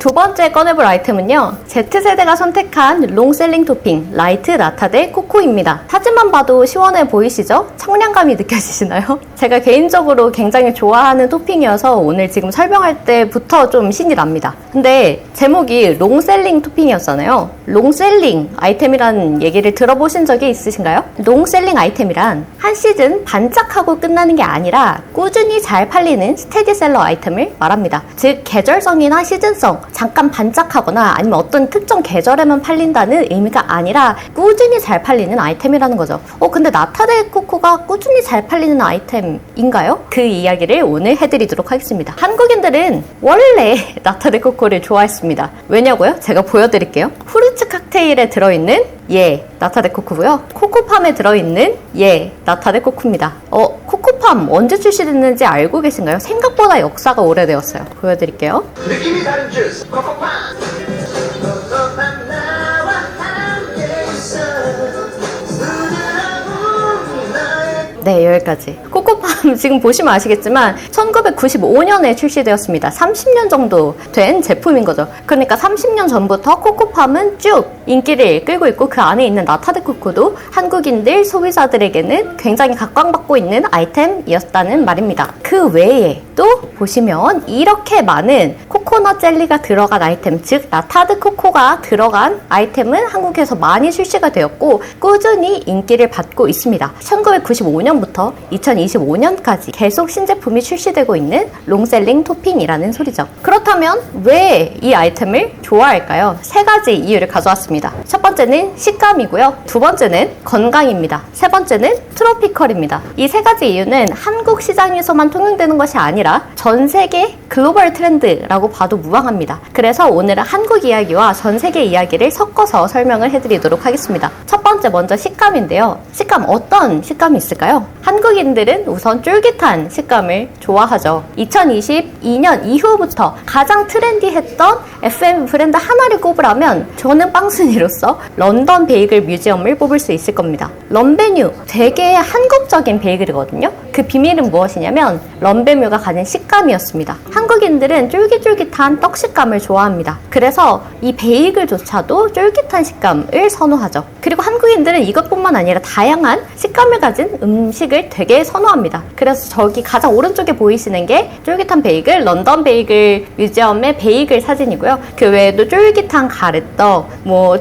두 번째 꺼내볼 아이템은요, Z세대가 선택한 롱셀링 토핑 라이트 나타데 코코입니다. 사진만 봐도 시원해 보이시죠? 청량감이 느껴지시나요? 제가 개인적으로 굉장히 좋아하는 토핑이어서 오늘 지금 설명할 때부터 좀 신이 납니다. 근데 제목이 롱셀링 토핑이었잖아요. 롱셀링 아이템이라는 얘기를 들어보신 적이 있으신가요? 롱셀링 아이템이란 한 시즌 반짝하고 끝나는 게 아니라 꾸준히 잘 팔리는 스테디셀러 아이템을 말합니다. 즉 계절성이나 시즌성, 잠깐 반짝하거나 아니면 어떤 특정 계절에만 팔린다는 의미가 아니라 꾸준히 잘 팔리는 아이템이라는 거죠. 근데 나타데 코코가 꾸준히 잘 팔리는 아이템인가요? 그 이야기를 오늘 해드리도록 하겠습니다. 한국인들은 원래 나타데 코코를 좋아했습니다. 왜냐고요? 제가 보여드릴게요. 후르츠 칵테일에 들어있는 나타데 코코고요. 코코팜에 들어있는 나타데 코코입니다. 코코팜 언제 출시됐는지 알고 계신가요? 생각보다 역사가 오래되었어요. 보여드릴게요. 느낌이 다른 주스 코코팜. 네, 여기까지. 코코팜 지금 보시면 아시겠지만 1995년에 출시되었습니다. 30년 정도 된 제품인 거죠. 그러니까 30년 전부터 코코팜은 쭉 인기를 끌고 있고 그 안에 있는 나타데 코코도 한국인들 소비자들에게는 굉장히 각광받고 있는 아이템이었다는 말입니다. 그 외에 또 보시면 이렇게 많은 코코넛 젤리가 들어간 아이템, 즉 나타데 코코가 들어간 아이템은 한국에서 많이 출시가 되었고 꾸준히 인기를 받고 있습니다. 1995년부터 2025년까지 계속 신제품이 출시되고 있는 롱셀링 토핑이라는 소리죠. 그렇다면 왜 이 아이템을 좋아할까요? 세 가지 이유를 가져왔습니다. 첫 번째는 식감이고요. 두 번째는 건강입니다. 세 번째는 트로피컬입니다. 이 세 가지 이유는 한국 시장에서만 통용되는 것이 아니라 전 세계 글로벌 트렌드라고 봐도 무방합니다. 그래서 오늘은 한국 이야기와 전 세계 이야기를 섞어서 설명을 해드리도록 하겠습니다. 첫 번째 먼저 식감인데요. 식감 어떤 식감이 있을까요? 한국인들은 우선 쫄깃한 식감을 좋아하죠. 2022년 이후부터 가장 트렌디했던 FM 브랜드 하나를 꼽으라면 저는 빵순이로서 런던 베이글 뮤지엄을 뽑을 수 있을 겁니다. 런베뉴, 되게 한국적인 베이글이거든요. 그 비밀은 무엇이냐면 런베뮤가 가진 식감이었습니다. 한국인들은 쫄깃쫄깃한 떡 식감을 좋아합니다. 그래서 이 베이글조차도 쫄깃한 식감을 선호하죠. 그리고 한국인들은 이것뿐만 아니라 다양한 식감을 가진 음식을 되게 선호합니다. 그래서 저기 가장 오른쪽에 보이시는 게 쫄깃한 베이글, 런던 베이글 뮤지엄의 베이글 사진이고요. 그 외에도 쫄깃한 가래떡,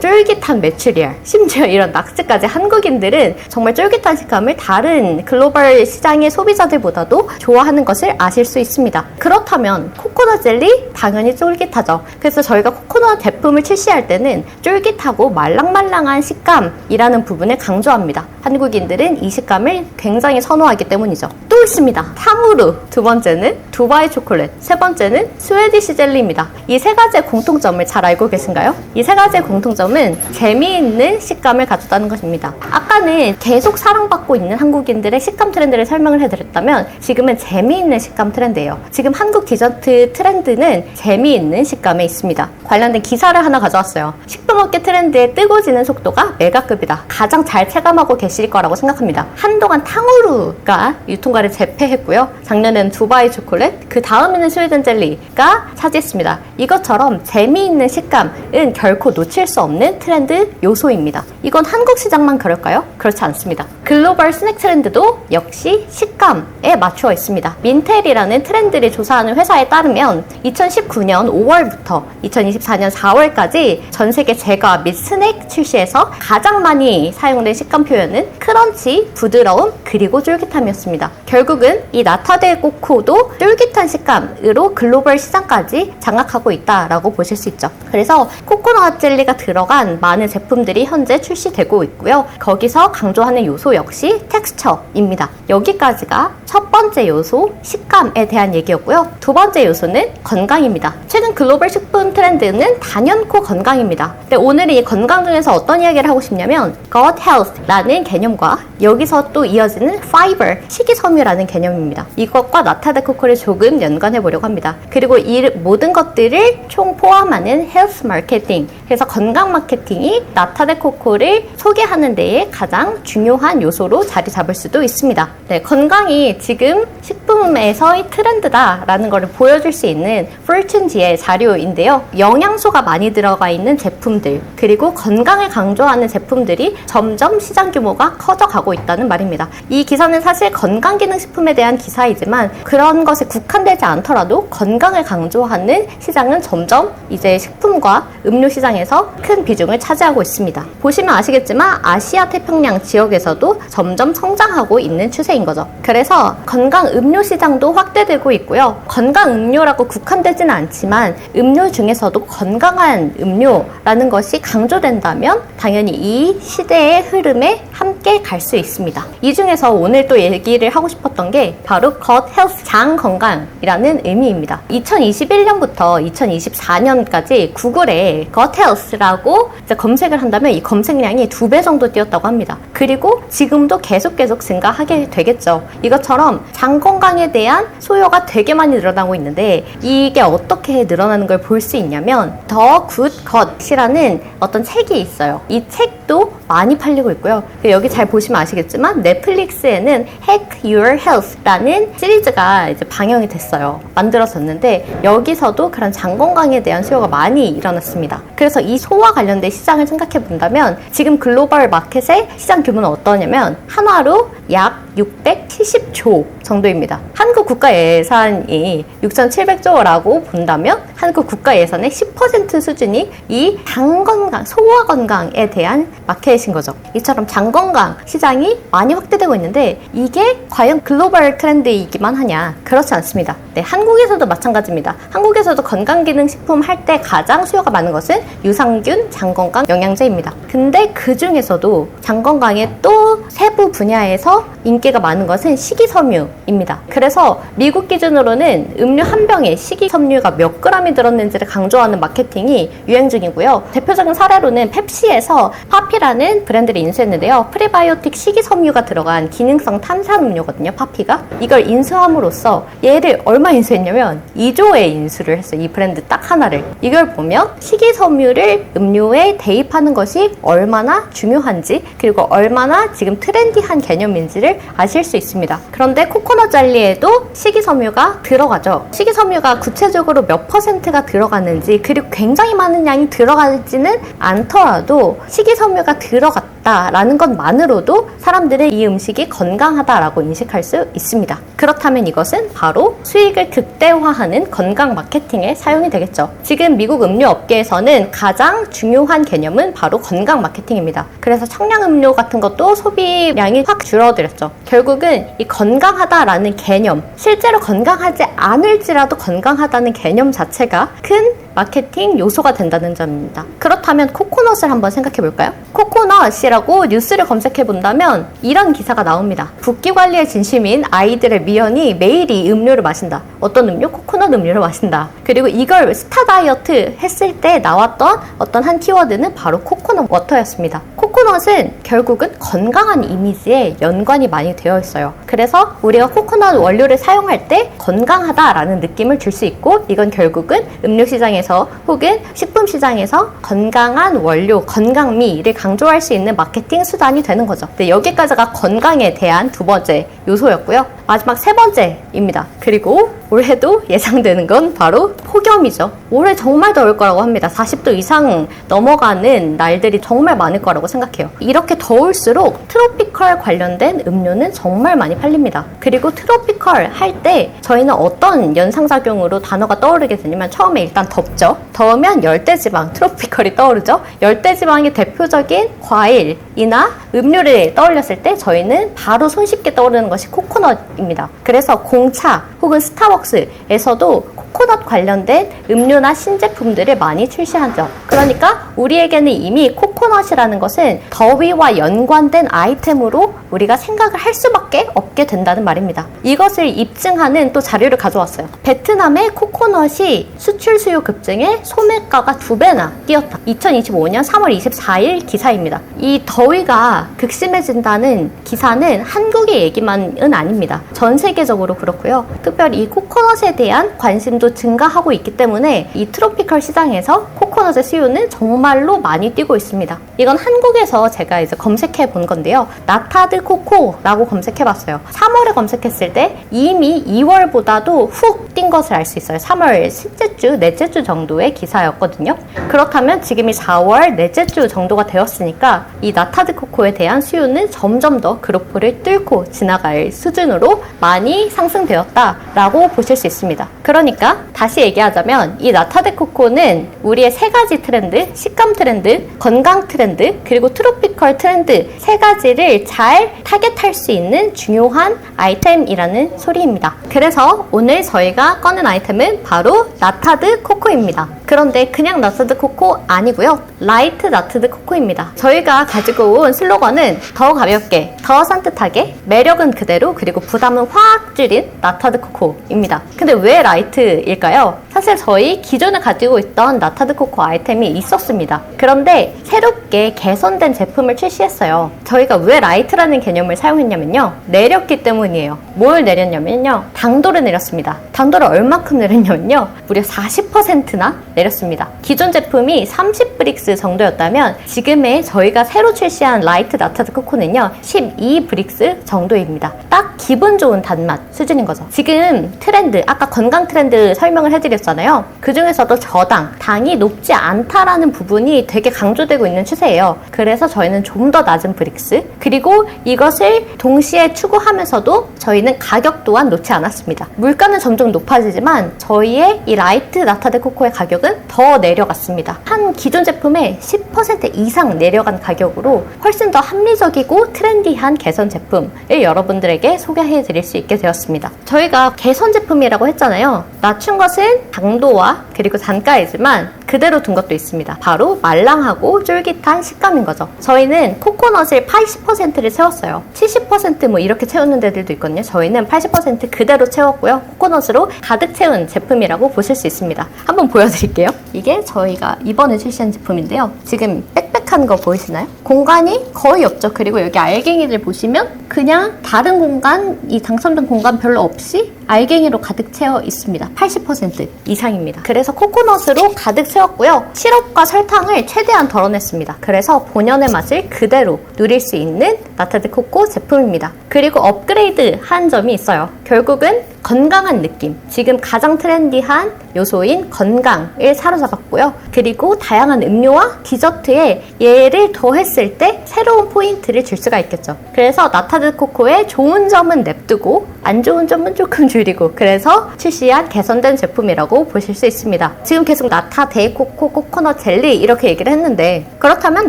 쫄깃한 메추리알, 심지어 이런 낙지까지 한국인들은 정말 쫄깃한 식감을 다른 글로벌 시장의 소비자들보다도 좋아하는 것을 아실 수 있습니다. 그렇다면 코코넛 젤리? 당연히 쫄깃하죠. 그래서 저희가 코코넛 제품을 출시할 때는 쫄깃하고 말랑말랑한 식감이라는 부분을 강조합니다. 한국인들은 이 식감을 굉장히 선호하기 때문이죠. 또 있습니다. 탕후루. 두 번째는 두바이 초콜릿. 세 번째는 스웨디시 젤리입니다. 이 세 가지의 공통점을 잘 알고 계신가요? 이 세 가지의 공통점은 재미있는 식감을 가졌다는 것입니다. 아까는 계속 사랑받고 있는 한국인들의 식감 트렌드를 설명을 해드렸다면 지금은 재미있는 식감 트렌드예요. 지금 한국 디저트 트렌드는 재미있는 식감에 있습니다. 관련된 기사를 하나 가져왔어요. 식품업계 트렌드의 뜨거워지는 속도가 메가급이다. 가장 잘 체감하고 계실 거라고 생각합니다. 한동안 탕후루가 유통가를 제패했고요. 작년에는 두바이 초콜릿, 그 다음에는 스웨덴 젤리가 차지했습니다. 이것처럼 재미있는 식감은 결코 놓칠 수 없는 트렌드 요소입니다. 이건 한국 시장만 그럴까요? 그렇지 않습니다. 글로벌 스낵 트렌드도 역시 식감에 맞추어 있습니다. 민텔이라는 트렌드를 조사하는 회사에 따르면 2019년 5월부터 2024년 4월까지 전 세계 제과 및 스낵 출시에서 가장 많이 사용된 식감 표현은 크런치, 부드러움, 그리고 쫄깃함이었습니다. 결국은 이 나타데 코코도 쫄깃한 식감으로 글로벌 시장까지 장악하고 있다라고 보실 수 있죠. 그래서 코코넛 젤리가 들어간 많은 제품들이 현재 출시되고 있고요. 거기서 강조하는 요소 역시 텍스처입니다. 여기까지가 첫 번째 요소 식감에 대한 얘기였고요. 두 번째 요소는 건강입니다. 최근 글로벌 식품 트렌드는 단연코 건강입니다. 근데 오늘은 이 건강 중에서 어떤 이야기를 하고 싶냐면 gut health라는 개념과 여기서 또 이어지는 fiber, 식이섬유라는 개념입니다. 이것과 나타데 코코를 조금 연관해 보려고 합니다. 그리고 이 모든 것들을 총 포함하는 헬스 마케팅, 그래서 건강 마케팅이 나타데 코코를 소개하는 데에 가장 중요한 요소로 자리 잡을 수도 있습니다. 네, 건강이 지금 식품에서의 트렌드다라는 것을 보여줄 수 있는 포춘지의 자료인데요. 영양소가 많이 들어가 있는 제품들, 그리고 건강을 강조하는 제품들이 점점 시장 규모가 커져가고 있다는 말입니다. 이 기사는 사실 건강기능식품에 대한 기사이지만 그런 것에 국한되지 않더라도 건강을 강조하는 시장은 점점 이제 식품과 음료 시장에서 큰 비중을 차지하고 있습니다. 보시면 아시겠지만 아시아 태평양 지역에서도 점점 성장하고 있는 추세인 거죠. 그래서 건강 음료 시장도 확대되고 있고요. 건강 음료라고 국한되지는 않지만 음료 중에서도 건강한 음료라는 것이 강조된다면 당연히 이 시대의 흐름에 함께 갈 수 있습니다. 이 중에서 오늘 또 얘기를 하고 싶었던 게 바로 Gut Health, 장 건강이라는 의미입니다. 2021년부터 2024년까지 구글에 Gut Health라고 검색을 한다면 이 검색량이 2배 정도 뛰었다고 합니다. 그리고 지금도 계속 증가하게 되겠죠. 이것처럼 장 건강에 대한 소요가 되게 많이 늘어나고 있는데 이게 어떻게 늘어나는 걸 볼 수 있냐면 The Good Gut이라는 어떤 책이 있어요. 이 책도 많이 팔리고 있고요. 여기 잘 보시면 아시겠지만 넷플릭스에는 Hack Your Health라는 시리즈가 이제 방영이 됐어요. 만들어졌는데 여기서도 그런 장 건강에 대한 수요가 많이 일어났습니다. 그래서 이 소와 관련된 시장을 생각해 본다면 지금 글로벌 마켓의 시장 규모는 어떠냐면 한화로 약 670조 정도입니다. 한국 국가 예산이 6,700조라고 본다면 한국 국가 예산의 10% 수준이 이 장 건강, 소화 건강에 대한 마켓인 거죠. 이처럼 장 건강 시장이 많이 확대되고 있는데 이게 과연 글로벌 트렌드이기만 하냐? 그렇지 않습니다. 네, 한국에서도 마찬가지입니다. 한국에서도 건강기능식품 할 때 가장 수요가 많은 것은 유산균, 장 건강 영양제입니다. 근데 그 중에서도 장 건강의 또 세부 분야에서 인기가 많은 것은 식이섬유입니다. 그래서 미국 기준으로는 음료 한 병에 식이섬유가 몇 그램이 들었는지를 강조하는 마케팅이 유행 중이고요. 대표적인 사례로는 펩시에서 파피라는 브랜드를 인수했는데요. 프리바이오틱 식이섬유가 들어간 기능성 탄산음료거든요. 파피가. 이걸 인수함으로써 얘를 얼마 인수했냐면 2조에 인수를 했어요. 이 브랜드 딱 하나를. 이걸 보면 식이섬유를 음료에 대입하는 것이 얼마나 중요한지 그리고 얼마나 지금 트렌디한 개념인지를 아실 수 있습니다. 그런데 코코넛 젤리에도 식이섬유가 들어가죠. 식이섬유가 구체적으로 몇 퍼센트가 들어갔는지 그리고 굉장히 많은 양이 들어가지는 않더라도 식이섬유가 들어갔다라는 것만으로도 사람들은 이 음식이 건강하다라고 인식할 수 있습니다. 그렇다면 이것은 바로 수익을 극대화하는 건강 마케팅에 사용이 되겠죠. 지금 미국 음료 업계에서는 가장 중요한 개념은 바로 건강 마케팅입니다. 그래서 청량음료 같은 것도 소비량이 확 줄어들었죠. 결국은 이 건강하다라는 개념, 실제로 건강하지 않을지라도 건강하다는 개념 자체가 큰 마케팅 요소가 된다는 점입니다. 그렇다면 코코넛을 한번 생각해 볼까요? 코코넛이라고 뉴스를 검색해 본다면 이런 기사가 나옵니다. 붓기 관리에 진심인 아이들의 미연이 매일 이 음료를 마신다. 어떤 음료? 코코넛 음료를 마신다. 그리고 이걸 스타 다이어트 했을 때 나왔던 어떤 한 키워드는 바로 코코넛 워터였습니다. 코코넛은 결국은 건강한 이미지에 연관이 많이 되어 있어요. 그래서 우리가 코코넛 원료를 사용할 때 건강하다라는 느낌을 줄 수 있고 이건 결국은 음료 시장에서 혹은 식품 시장에서 건강한 원료, 건강미를 강조할 수 있는 마케팅 수단이 되는 거죠. 네, 여기까지가 건강에 대한 두 번째 요소였고요. 마지막 세 번째입니다. 그리고 올해도 예상되는 건 바로 폭염이죠. 올해 정말 더울 거라고 합니다. 40도 이상 넘어가는 날들이 정말 많을 거라고 생각해요. 이렇게 더울수록 트로피컬 관련된 음료는 정말 많이 팔립니다. 그리고 트로피컬 할 때 저희는 어떤 연상작용으로 단어가 떠오르게 되냐면 처음에 일단 덥죠. 더우면 열대지방, 트로피컬이 떠오르죠. 열대지방의 대표적인 과일이나 음료를 떠올렸을 때 저희는 바로 손쉽게 떠오르는 것이 코코넛입니다. 그래서 공차 혹은 스타벅스에서도 코코넛 관련된 음료나 신제품들을 많이 출시하죠. 그러니까 우리에게는 이미 코코넛이라는 것은 더위와 연관된 아이템으로 우리가 생각을 할 수밖에 없게 된다는 말입니다. 이것을 입증하는 또 자료를 가져왔어요. 베트남의 코코넛이 수출 수요 급증에 소매가가 2배나 뛰었다. 2025년 3월 24일 기사입니다. 이 더위가 극심해진다는 기사는 한국의 얘기만은 아닙니다. 전 세계적으로 그렇고요. 특별히 이 코코넛에 대한 관심도 수요도 증가하고 있기 때문에 이 트로피컬 시장에서 코코넛의 수요는 정말로 많이 뛰고 있습니다. 이건 한국에서 제가 이제 검색해 본 건데요. 나타드 코코라고 검색해 봤어요. 3월에 검색했을 때 이미 2월보다도 훅 뛴 것을 알 수 있어요. 3월 셋째 주, 넷째 주 정도의 기사였거든요. 그렇다면 지금이 4월 넷째 주 정도가 되었으니까 이 나타드 코코에 대한 수요는 점점 더 그로프를 뚫고 지나갈 수준으로 많이 상승되었다라고 보실 수 있습니다. 그러니까 다시 얘기하자면 이 나타드 코코는 우리의 세 가지 트렌드, 식감 트렌드, 건강 트렌드, 그리고 트로피컬 트렌드 세 가지를 잘 타겟할 수 있는 중요한 아이템이라는 소리입니다. 그래서 오늘 저희가 꺼낸 아이템은 바로 나타드 코코입니다. 그런데 그냥 나타드 코코 아니고요. 라이트 나타드 코코입니다. 저희가 가지고 온 슬로건은 더 가볍게, 더 산뜻하게, 매력은 그대로, 그리고 부담은 확 줄인 나타드 코코입니다. 근데 왜 라이트일까요? 사실 저희 기존에 가지고 있던 나타드 코코 아이템이 있었습니다. 그런데 새롭게 개선된 제품을 출시했어요. 저희가 왜 라이트라는 개념을 사용했냐면요. 내렸기 때문이에요. 뭘 내렸냐면요. 당도를 내렸습니다. 당도를 얼마큼 내렸냐면요. 무려 40%나 내렸습니다. 기존 제품이 30브릭스 정도였다면 지금의 저희가 새로 출시한 라이트 나타드 코코는요. 12브릭스 정도입니다. 딱 기분 좋은 단맛 수준인 거죠. 지금 트렌드, 아까 건강 트렌드 설명을 해드렸잖아요. 그 중에서도 저당, 당이 높지 않다라는 부분이 되게 강조되고 있는 추세예요. 그래서 저희는 좀 더 낮은 브릭스, 그리고 이것을 동시에 추구하면서도 저희는 가격 또한 놓지 않았습니다. 물가는 점점 높아지지만 저희의 이 라이트 나타드 코코의 가격은 더 내려갔습니다. 한 기존 제품의 10% 이상 내려간 가격으로 훨씬 더 합리적이고 트렌디한 개선 제품을 여러분들에게 소개해 드릴 수 있게 되었습니다. 저희가 개선 제품이라고 했잖아요. 낮춘 것은 당도와 그리고 단가이지만 그대로 둔 것도 있습니다. 바로 말랑하고 쫄깃한 식감인 거죠. 저희는 코코넛을 80%를 채웠어요. 70% 이렇게 채우는 데들도 있거든요. 저희는 80% 그대로 채웠고요. 코코넛으로 가득 채운 제품이라고 보실 수 있습니다. 한번 보여드릴게요. 이게 저희가 이번에 출시한 제품인데요. 지금 빽빽한 거 보이시나요? 공간이 거의 없죠. 그리고 여기 알갱이를 보시면 그냥 다른 공간, 이 당첨된 공간 별로 없이 알갱이로 가득 채워 있습니다. 80% 이상입니다. 그래서 코코넛으로 가득 채웠고요. 시럽과 설탕을 최대한 덜어냈습니다. 그래서 본연의 맛을 그대로 누릴 수 있는 나타드 코코 제품입니다. 그리고 업그레이드 한 점이 있어요. 결국은 건강한 느낌, 지금 가장 트렌디한 요소인 건강을 사로잡았고요. 그리고 다양한 음료와 디저트에 얘를 더했을 때 새로운 포인트를 줄 수가 있겠죠. 그래서 나타드 코코의 좋은 점은 냅두고 안 좋은 점은 조금 줄이고, 그래서 출시한 개선된 제품이라고 보실 수 있습니다. 지금 계속 나타 데이 코코 코코넛 젤리 이렇게 얘기를 했는데, 그렇다면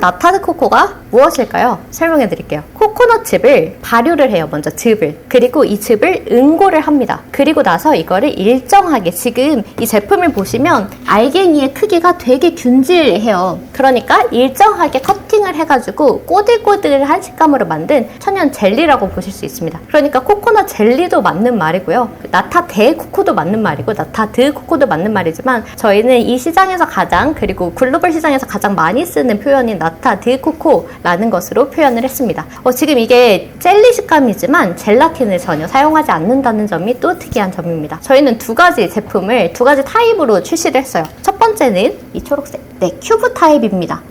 나타드 코코가 무엇일까요? 설명해 드릴게요. 코코넛 즙을 발효를 해요. 먼저 즙을. 그리고 이 즙을 응고를 합니다. 그리고 나서 이거를 일정하게, 지금 이 제품을 보시면 알갱이의 크기가 되게 균질해요. 그러니까 일정하게 커팅을 해가지고 꼬들꼬들한 식감으로 만든 천연 젤리라고 보실 수 있습니다. 그러니까 코코넛 젤리도 맞는 말이고요. 나타 데 코코도 맞는 말이고 나타드 코코도 맞는 말이지만 저희는 이 시장에서 가장, 그리고 글로벌 시장에서 가장 많이 쓰는 표현인 나타드 코코라는 것으로 표현을 했습니다. 지금 이게 젤리 식감이지만 젤라틴을 전혀 사용하지 않는다는 점이 또 특이한 점입니다. 저희는 두 가지 제품을 두 가지 타입으로 출시를 했어요. 첫 번째는 이 초록색, 큐브 타입입니다.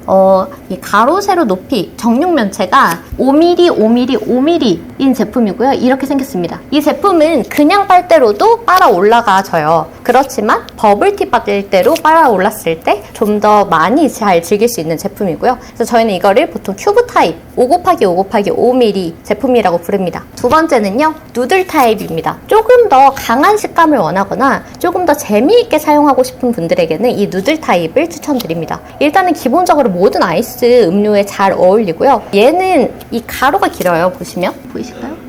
이 가로 세로 높이 정육 면체가 5mm, 5mm, 5mm인 제품이고요. 이렇게 생겼습니다. 이 제품은 그냥 빨대로도 빨아 올라가져요. 그렇지만 버블티 빨대로 빨아 올랐을 때 좀 더 많이 잘 즐길 수 있는 제품이고요. 그래서 저희는 이거를 보통 큐브 타입 5×5×5mm 제품이라고 부릅니다. 두 번째는요, 누들 타입입니다. 조금 더 강한 식감을 원하거나 조금 더 재미있게 사용하고 싶은 분들에게는 이 누들 타입을 추천드립니다. 일단은 기본적으로 모든 아이스 음료에 잘 어울리고요. 얘는 이 가로가 길어요. 보시면 보이실까요?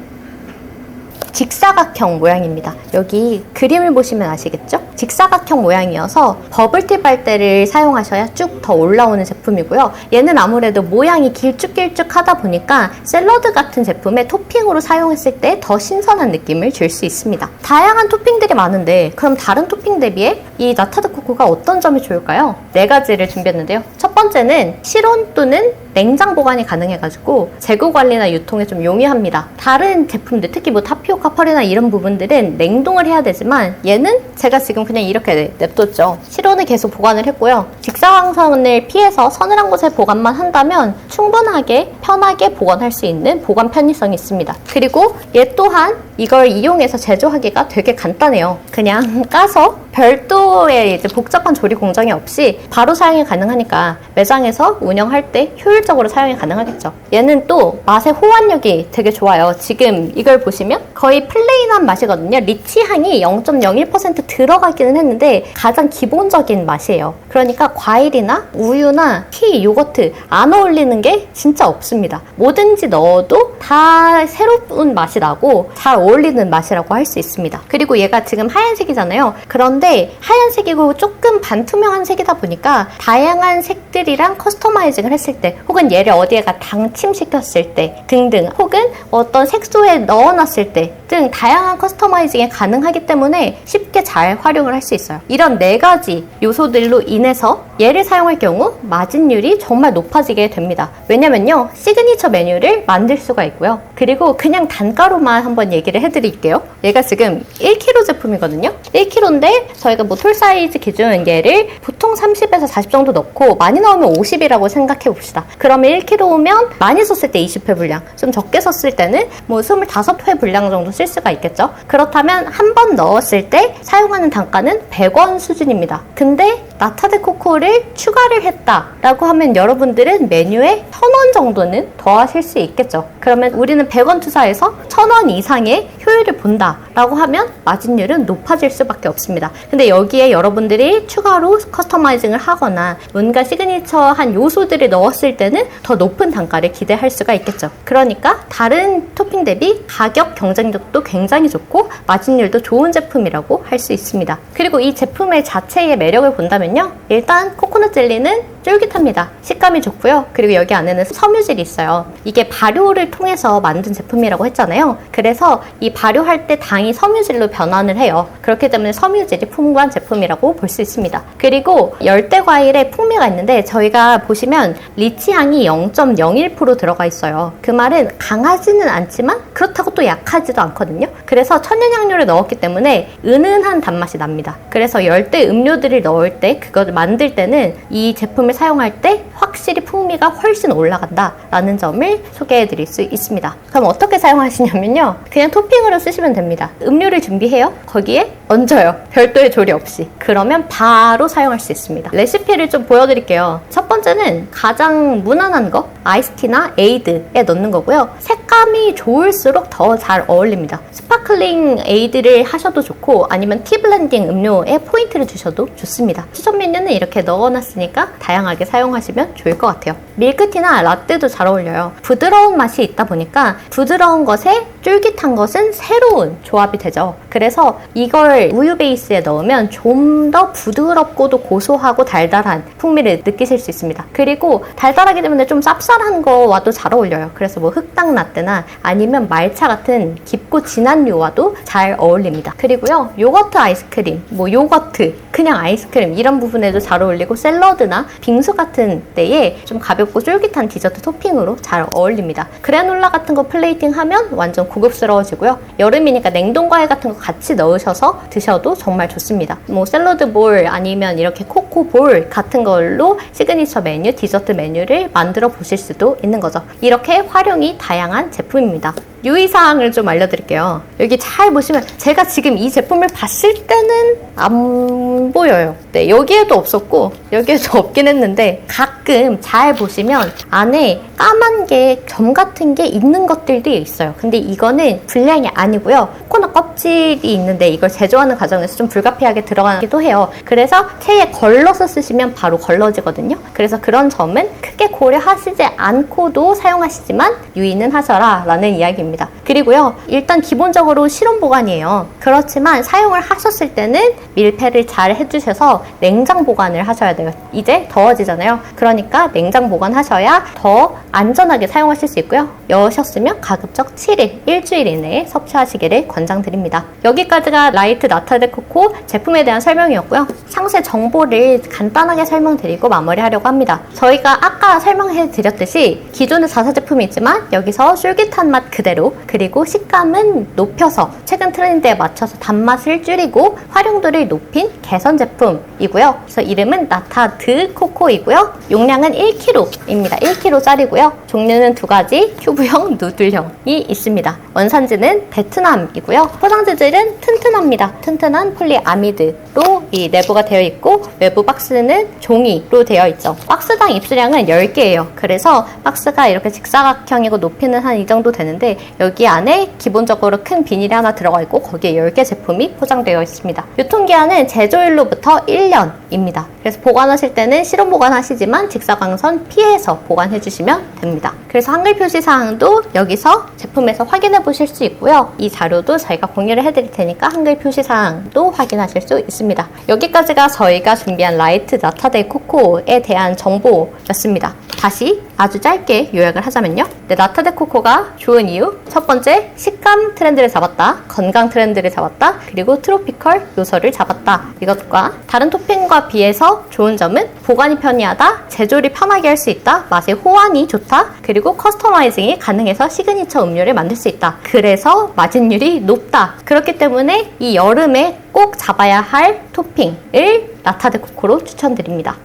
직사각형 모양입니다. 여기 그림을 보시면 아시겠죠? 직사각형 모양이어서 버블티 빨대를 사용하셔야 쭉 더 올라오는 제품이고요. 얘는 아무래도 모양이 길쭉길쭉하다 보니까 샐러드 같은 제품에 토핑으로 사용했을 때 더 신선한 느낌을 줄 수 있습니다. 다양한 토핑들이 많은데 그럼 다른 토핑 대비에 이 나타드 코코가 어떤 점이 좋을까요? 4가지를 준비했는데요. 첫 번째는 실온 또는 냉장 보관이 가능해가지고 재고 관리나 유통에 좀 용이합니다. 다른 제품들, 특히 뭐 타피오카 펄이나 이런 부분들은 냉동을 해야 되지만 얘는 제가 지금 그냥 이렇게 냅뒀죠. 실온에 계속 보관을 했고요. 직사광선을 피해서 서늘한 곳에 보관만 한다면 충분하게 편하게 보관할 수 있는 보관 편의성이 있습니다. 그리고 얘 또한 이걸 이용해서 제조하기가 되게 간단해요. 그냥 까서 별도의 이제 복잡한 조리 공정이 없이 바로 사용이 가능하니까 매장에서 운영할 때 효율적으로 사용이 가능하겠죠. 얘는 또 맛의 호환력이 되게 좋아요. 지금 이걸 보시면 거의 플레인한 맛이거든요. 리치 향이 0.01% 들어가기는 했는데 가장 기본적인 맛이에요. 그러니까 과일이나 우유나 티, 요거트 안 어울리는 게 진짜 없습니다. 뭐든지 넣어도 다 새로운 맛이 나고 잘 어울리는 맛이라고 할 수 있습니다. 그리고 얘가 지금 하얀색이잖아요. 그런데 하얀색이고 조금 반투명한 색이다 보니까 다양한 색들이랑 커스터마이징을 했을 때 혹은 얘를 어디에가 당침시켰을 때 등등 혹은 어떤 색소에 넣어놨을 때 등 다양한 커스터마이징이 가능하기 때문에 쉽게 잘 활용을 할 수 있어요. 이런 4가지 요소들로 인해서 얘를 사용할 경우 마진율이 정말 높아지게 됩니다. 왜냐면요, 시그니처 메뉴를 만들 수가 있고요. 그리고 그냥 단가로만 한번 얘기를 해드릴게요. 얘가 지금 1kg 제품이거든요. 1kg인데 저희가 뭐 톨 사이즈 기준 얘를 보통 30에서 40 정도 넣고 많이 넣으면 50이라고 생각해 봅시다. 그러면 1kg면 많이 썼을 때 20회 분량, 좀 적게 썼을 때는 뭐 25회 분량 정도 쓸 수가 있겠죠. 그렇다면 한 번 넣었을 때 사용하는 단가는 100원 수준입니다. 근데 나타데 코코를 추가를 했다라고 하면 여러분들은 메뉴에 1000원 정도는 더 하실 수 있겠죠. 그러면 우리는 100원 투자해서 1000원 이상의 효율을 본다라고 하면 마진율은 높아질 수밖에 없습니다. 근데 여기에 여러분들이 추가로 커스터마이징을 하거나 뭔가 시그니처한 요소들을 넣었을 때는 더 높은 단가를 기대할 수가 있겠죠. 그러니까 다른 토핑 대비 가격 경쟁력도 굉장히 좋고 마진율도 좋은 제품이라고 할 수 있습니다. 그리고 이 제품의 자체의 매력을 본다면요, 일단 코코넛 젤리는 쫄깃합니다. 식감이 좋고요. 그리고 여기 안에는 섬유질이 있어요. 이게 발효를 통해서 만든 제품이라고 했잖아요. 그래서 이 발효할 때 당이 섬유질로 변환을 해요. 그렇기 때문에 섬유질이 풍부한 제품이라고 볼 수 있습니다. 그리고 열대 과일에 풍미가 있는데 저희가 보시면 리치 향이 0.01% 들어가 있어요. 그 말은 강하지는 않지만 그렇다고 또 약하지도 않거든요. 그래서 천연향료를 넣었기 때문에 은은한 단맛이 납니다. 그래서 열대 음료들을 넣을 때, 그걸 만들 때는 이 제품을 사용할 때 확실히 풍미가 훨씬 올라간다라는 점을 소개해드릴 수 있습니다. 그럼 어떻게 사용하시냐면요, 그냥 토핑으로 쓰시면 됩니다. 음료를 준비해요. 거기에 얹어요. 별도의 조리 없이. 그러면 바로 사용할 수 있습니다. 레시피를 좀 보여드릴게요. 첫 번째는 가장 무난한 거, 아이스티나 에이드에 넣는 거고요. 색감이 좋을수록 더 잘 어울립니다. 스파클링 에이드를 하셔도 좋고 아니면 티 블렌딩 음료에 포인트를 주셔도 좋습니다. 추천 메뉴는 이렇게 넣어놨으니까 다양하게 사용하시면 좋을 것 같아요. 밀크티나 라떼도 잘 어울려요. 부드러운 맛이 있다 보니까 부드러운 것에 쫄깃한 것은 새로운 조합이 되죠. 그래서 이걸 우유 베이스에 넣으면 좀 더 부드럽고도 고소하고 달달한 풍미를 느끼실 수 있습니다. 그리고 달달하기 때문에 좀 쌉쌀한 거와도 잘 어울려요. 그래서 뭐 흑당 라떼나 아니면 말차 같은 깊고 진한 류와도 잘 어울립니다. 그리고요, 요거트 아이스크림, 뭐 요거트, 그냥 아이스크림 이런 부분에도 잘 어울리고 샐러드나 빙수 같은 때에 좀 가볍고 쫄깃한 디저트 토핑으로 잘 어울립니다. 그래놀라 같은 거 플레이팅 하면 완전 고급스러워지고요. 여름이니까 냉동 과일 같은 거 같이 넣으셔서 드셔도 정말 좋습니다. 뭐 샐러드 볼 아니면 이렇게 코코 볼 같은 걸로 시그니처 메뉴, 디저트 메뉴를 만들어 보실 수도 있는 거죠. 이렇게 활용이 다양한 제품입니다. 유의사항을 좀 알려드릴게요. 여기 잘 보시면 제가 지금 이 제품을 봤을 때는 안 보여요. 네, 여기에도 없었고 여기에도 없긴 했는데 가끔 잘 보시면 안에 까만 게 점 같은 게 있는 것들도 있어요. 근데 이거는 분량이 아니고요. 코코넛 껍질이 있는데 이걸 제조하는 과정에서 좀 불가피하게 들어가기도 해요. 그래서 체에 걸러서 쓰시면 바로 걸러지거든요. 그래서 그런 점은 크게 고려하시지 않고도 사용하시지만 유의는 하셔라 라는 이야기입니다. 그리고요, 일단 기본적으로 실온 보관이에요. 그렇지만 사용을 하셨을 때는 밀폐를 잘 해주셔서 냉장 보관을 하셔야 돼요. 이제 더워지잖아요. 그러니까 냉장 보관하셔야 더 안전하게 사용하실 수 있고요. 여셨으면 가급적 7일, 일주일 이내에 섭취하시기를 권장드립니다. 여기까지가 라이트 나타데코코 제품에 대한 설명이었고요. 상세 정보를 간단하게 설명드리고 마무리하려고 합니다. 저희가 아까 설명해 드렸듯이 기존의 자사 제품이 있지만 여기서 쫄깃한 맛 그대로, 그리고 식감은 높여서 최근 트렌드에 맞춰서 단맛을 줄이고 활용도를 높인 개선 제품이고요. 그래서 이름은 나타드 코코이고요. 용량은 1kg입니다. 1kg짜리고요. 종류는 두 가지, 큐브형, 누들형이 있습니다. 원산지는 베트남이고요. 포장 재질은 튼튼합니다. 튼튼한 폴리아미드로 이 내부가 되어 있고, 외부 박스는 종이로 되어 있죠. 박스당 입수량은 10개예요. 그래서 박스가 이렇게 직사각형이고 높이는 한 이 정도 되는데, 여기 안에 기본적으로 큰 비닐이 하나 들어가 있고 거기에 10개 제품이 포장되어 있습니다. 유통기한은 제조일로부터 1년입니다. 그래서 보관하실 때는 실온 보관하시지만 직사광선 피해서 보관해 주시면 됩니다. 그래서 한글 표시 사항도 여기서 제품에서 확인해 보실 수 있고요. 이 자료도 저희가 공유를 해드릴 테니까 한글 표시 사항도 확인하실 수 있습니다. 여기까지가 저희가 준비한 라이트 나타데 코코에 대한 정보였습니다. 다시 아주 짧게 요약을 하자면요. 나타데 코코가 좋은 이유, 첫 번째, 식감 트렌드를 잡았다, 건강 트렌드를 잡았다, 그리고 트로피컬 요소를 잡았다. 이것과 다른 토핑과 비해서 좋은 점은 보관이 편리하다, 제조를 편하게 할 수 있다, 맛의 호환이 좋다, 그리고 커스터마이징이 가능해서 시그니처 음료를 만들 수 있다. 그래서 마진율이 높다. 그렇기 때문에 이 여름에 꼭 잡아야 할 토핑을 나타데 코코로 추천드립니다.